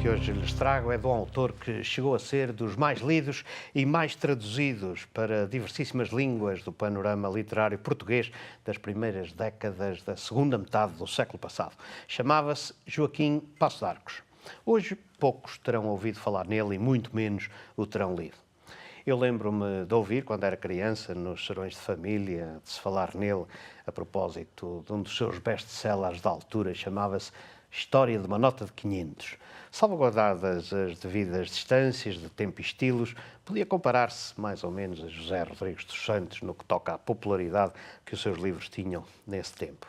que hoje lhes trago é de um autor que chegou a ser dos mais lidos e mais traduzidos para diversíssimas línguas do panorama literário português das primeiras décadas da segunda metade do século passado. Chamava-se Joaquim Passo de Arcos. Hoje poucos terão ouvido falar nele e muito menos o terão lido. Eu lembro-me de ouvir, quando era criança, nos serões de família, de se falar nele a propósito de um dos seus best-sellers da altura, chamava-se História de uma Nota de 500. Salvaguardadas as devidas distâncias de tempo e estilos, podia comparar-se mais ou menos a José Rodrigues dos Santos no que toca à popularidade que os seus livros tinham nesse tempo.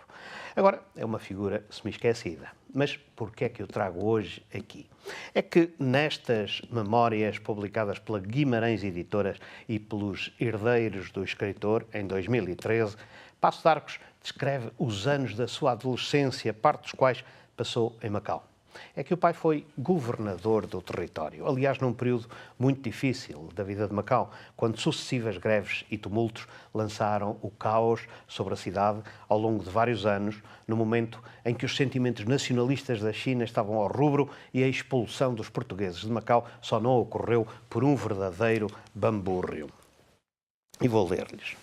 Agora, é uma figura semi-esquecida. Mas por que é que eu trago hoje aqui? É que nestas memórias publicadas pela Guimarães Editoras e pelos herdeiros do escritor, em 2013, Passo de Arcos descreve os anos da sua adolescência, parte dos quais passou em Macau. É que o pai foi governador do território, aliás, num período muito difícil da vida de Macau, quando sucessivas greves e tumultos lançaram o caos sobre a cidade ao longo de vários anos, no momento em que os sentimentos nacionalistas da China estavam ao rubro e a expulsão dos portugueses de Macau só não ocorreu por um verdadeiro bambúrrio. E vou ler-lhes.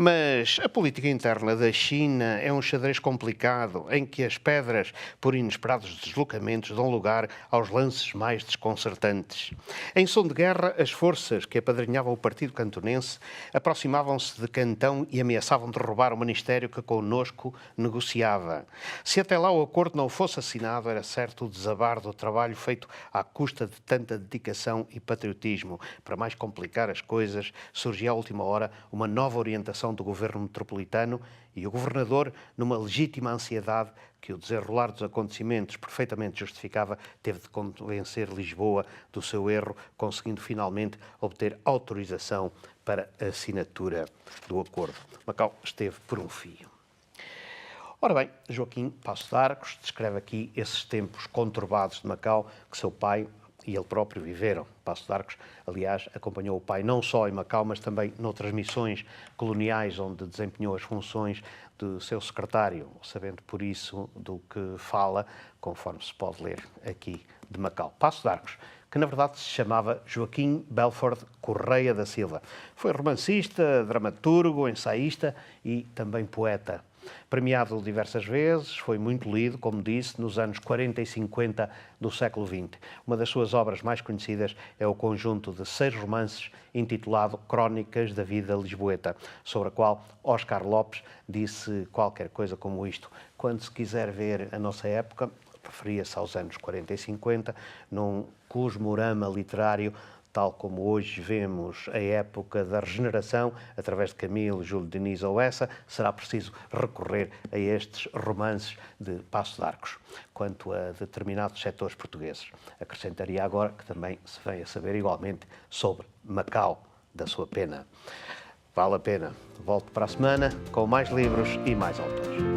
Mas a política interna da China é um xadrez complicado, em que as pedras, por inesperados deslocamentos, dão lugar aos lances mais desconcertantes. Em som de guerra, as forças que apadrinhavam o partido cantonense aproximavam-se de Cantão e ameaçavam derrubar o ministério que connosco negociava. Se até lá o acordo não fosse assinado, era certo o desabar do trabalho feito à custa de tanta dedicação e patriotismo. Para mais complicar as coisas, surgia à última hora uma nova orientação do governo metropolitano e o governador, numa legítima ansiedade que o desenrolar dos acontecimentos perfeitamente justificava, teve de convencer Lisboa do seu erro, conseguindo finalmente obter autorização para a assinatura do acordo. Macau esteve por um fio. Ora bem, Joaquim Passo de Arcos descreve aqui esses tempos conturbados de Macau que seu pai e ele próprio viveram. Passo de Arcos, aliás, acompanhou o pai não só em Macau, mas também noutras missões coloniais, onde desempenhou as funções de seu secretário, sabendo por isso do que fala, conforme se pode ler aqui de Macau. Passo de Arcos, que na verdade se chamava Joaquim Belford Correia da Silva. Foi romancista, dramaturgo, ensaísta e também poeta. Premiado diversas vezes, foi muito lido, como disse, nos anos 40 e 50 do século XX. Uma das suas obras mais conhecidas é o conjunto de 6 romances intitulado Crónicas da Vida Lisboeta, sobre a qual Oscar Lopes disse qualquer coisa como isto: quando se quiser ver a nossa época, referia-se aos anos 40 e 50, num cosmorama literário, tal como hoje vemos a época da regeneração, através de Camilo, Júlio Diniz ou Essa, será preciso recorrer a estes romances de Passo de Arcos, quanto a determinados setores portugueses. Acrescentaria agora que também se vem a saber igualmente sobre Macau, da sua pena. Vale a pena. Volto para a semana com mais livros e mais autores.